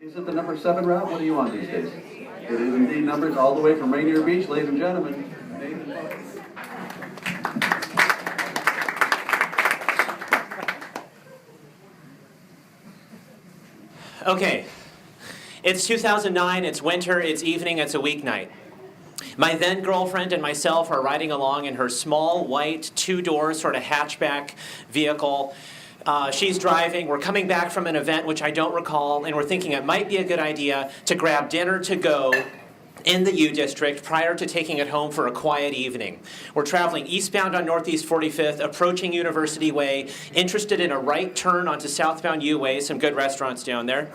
Is it the number 7 route? What do you want these days? It is indeed numbers all the way from Rainier Beach, ladies and gentlemen. Okay, it's 2009, it's winter, it's evening, it's a weeknight. My then girlfriend and myself are riding along in her small, white, two-door sort of hatchback vehicle. She's driving, we're coming back from an event which I don't recall, and we're thinking it might be a good idea to grab dinner to go in the U District prior to taking it home for a quiet evening. We're traveling eastbound on Northeast 45th, approaching University Way, interested in a right turn onto southbound U Way, some good restaurants down there.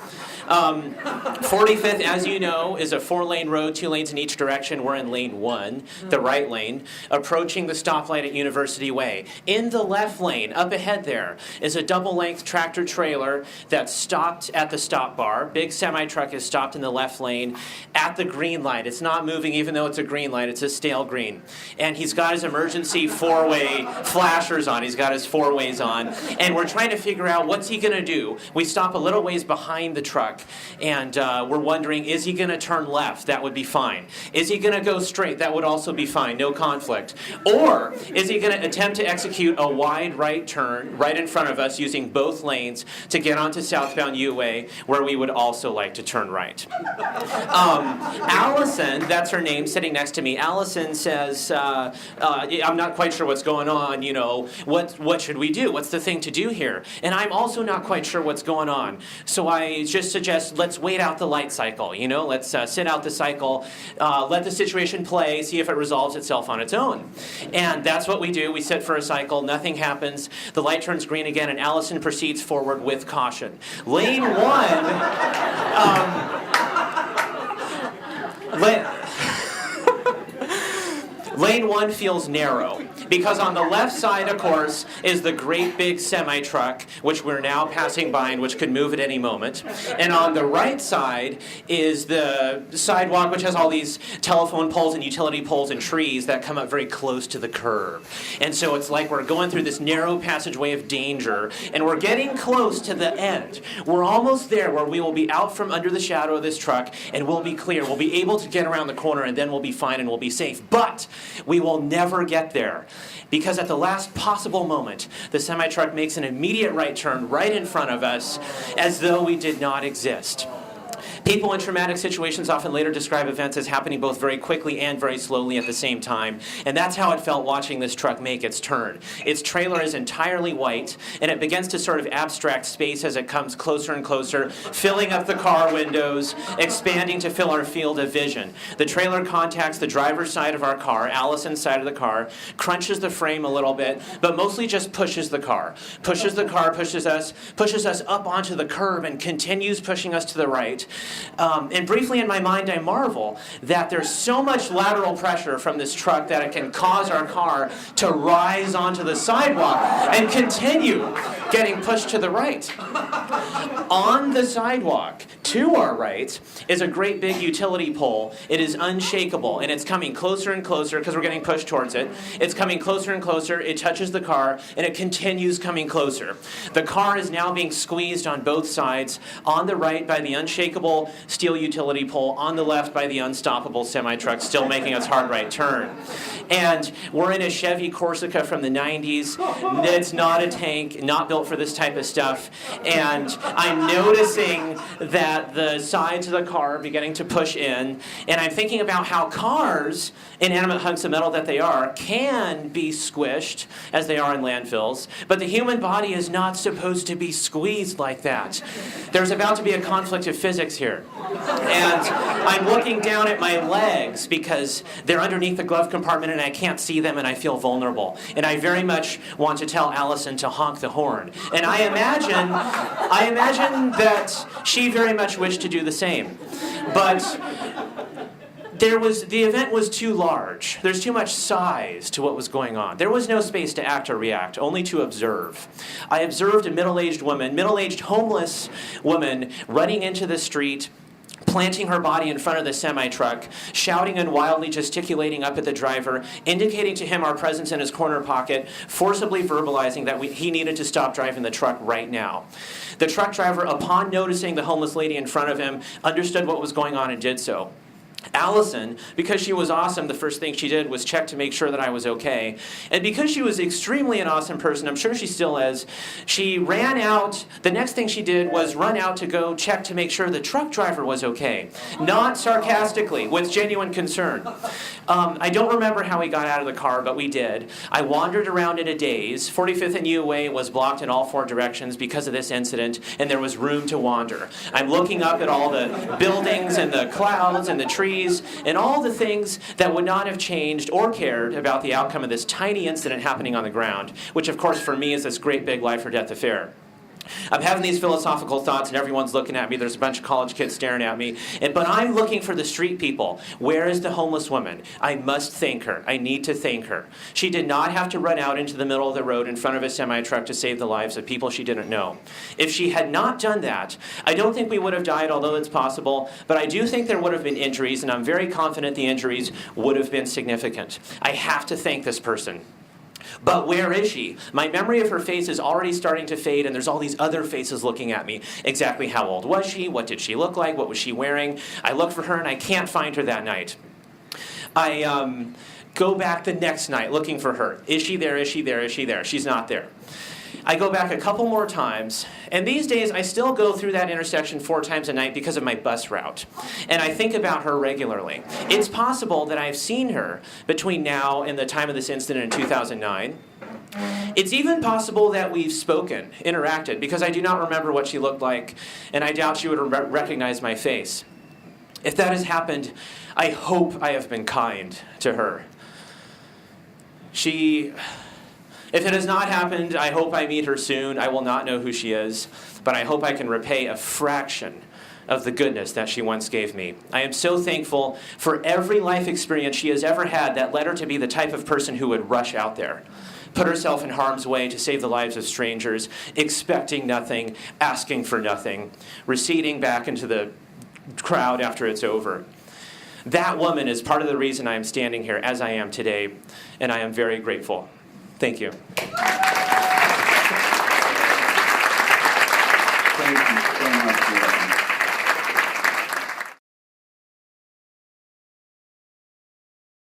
45th, as you know, is a 4-lane road, 2 lanes in each direction. We're in lane 1, the right lane, approaching the stoplight at University Way. In the left lane, up ahead there, is a double-length tractor trailer that's stopped at the stop bar. Big semi-truck is stopped in the left lane at the green light. It's not moving even though it's a green light. It's a stale green. And he's got his emergency 4-way flashers on. He's got his 4-ways on. And we're trying to figure out what's he going to do. We stop a little ways behind the truck. And we're wondering, is he going to turn left? That would be fine. Is he going to go straight? That would also be fine. No conflict. Or is he going to attempt to execute a wide right turn right in front of us using both lanes to get onto southbound U-Way where we would also like to turn right? Allison, that's her name, sitting next to me. Allison says, I'm not quite sure what's going on, you know, what should we do? What's the thing to do here? And I'm also not quite sure what's going on. So I just suggest let's wait out the light cycle, you know, let's sit out the cycle, let the situation play, see if it resolves itself on its own. And that's what we do. We sit for a cycle, nothing happens, the light turns green again, and Allison proceeds forward with caution. Lane 1, Lane 1 feels narrow, because on the left side, of course, is the great big semi-truck, which we're now passing by and which could move at any moment. And on the right side is the sidewalk, which has all these telephone poles and utility poles and trees that come up very close to the curb. And so it's like we're going through this narrow passageway of danger, and we're getting close to the end. We're almost there where we will be out from under the shadow of this truck, and we'll be clear. We'll be able to get around the corner, and then we'll be fine and we'll be safe. But we will never get there, because at the last possible moment, the semi-truck makes an immediate right turn right in front of us, as though we did not exist. People in traumatic situations often later describe events as happening both very quickly and very slowly at the same time, and that's how it felt watching this truck make its turn. Its trailer is entirely white, and it begins to sort of abstract space as it comes closer and closer, filling up the car windows, expanding to fill our field of vision. The trailer contacts the driver's side of our car, Allison's side of the car, crunches the frame a little bit, but mostly just pushes the car. Pushes us up onto the curb, and continues pushing us to the right. And briefly in my mind, I marvel that there's so much lateral pressure from this truck that it can cause our car to rise onto the sidewalk and continue getting pushed to the right. On the sidewalk, to our right, is a great big utility pole. It is unshakable, and it's coming closer and closer because we're getting pushed towards it. It's coming closer and closer. It touches the car, and it continues coming closer. The car is now being squeezed on both sides, on the right by the unshakable steel utility pole, on the left by the unstoppable semi-truck, still making its hard right turn. And we're in a Chevy Corsica from the 90s. It's not a tank, not built for this type of stuff. And I'm noticing that the sides of the car are beginning to push in. And I'm thinking about how cars, inanimate hunks of metal that they are, can be squished, as they are in landfills. But the human body is not supposed to be squeezed like that. There's about to be a conflict of physics here. And I'm looking down at my legs because they're underneath the glove compartment and I can't see them, and I feel vulnerable. And I very much want to tell Allison to honk the horn. And I imagine that she very much wished to do the same. But the event was too large. There's too much size to what was going on. There was no space to act or react, only to observe. I observed a middle-aged homeless woman running into the street, planting her body in front of the semi-truck, shouting and wildly gesticulating up at the driver, indicating to him our presence in his corner pocket, forcibly verbalizing that he needed to stop driving the truck right now. The truck driver, upon noticing the homeless lady in front of him, understood what was going on and did so. Allison, because she was awesome, the first thing she did was check to make sure that I was okay. And because she was extremely an awesome person, I'm sure she still is, she ran out. The next thing she did was run out to go check to make sure the truck driver was okay. Not sarcastically, with genuine concern. I don't remember how we got out of the car, but we did. I wandered around in a daze. 45th and U Way was blocked in all 4 directions because of this incident, and there was room to wander. I'm looking up at all the buildings and the clouds and the trees and all the things that would not have changed or cared about the outcome of this tiny incident happening on the ground, which of course for me is this great big life or death affair. I'm having these philosophical thoughts and everyone's looking at me. There's a bunch of college kids staring at me. But I'm looking for the street people. Where is the homeless woman? I must thank her. I need to thank her. She did not have to run out into the middle of the road in front of a semi-truck to save the lives of people she didn't know. If she had not done that, I don't think we would have died, although it's possible. But I do think there would have been injuries, and I'm very confident the injuries would have been significant. I have to thank this person. But where is she? My memory of her face is already starting to fade, and there's all these other faces looking at me. Exactly how old was she? What did she look like? What was she wearing? I look for her, and I can't find her that night. I go back the next night looking for her. Is she there? Is she there? Is she there? She's not there. I go back a couple more times, and these days I still go through that intersection 4 times a night because of my bus route. And I think about her regularly. It's possible that I've seen her between now and the time of this incident in 2009. It's even possible that we've spoken, interacted, because I do not remember what she looked like, and I doubt she would recognize my face. If that has happened, I hope I have been kind to her. If it has not happened, I hope I meet her soon. I will not know who she is, but I hope I can repay a fraction of the goodness that she once gave me. I am so thankful for every life experience she has ever had that led her to be the type of person who would rush out there, put herself in harm's way to save the lives of strangers, expecting nothing, asking for nothing, receding back into the crowd after it's over. That woman is part of the reason I am standing here as I am today, and I am very grateful. Thank you.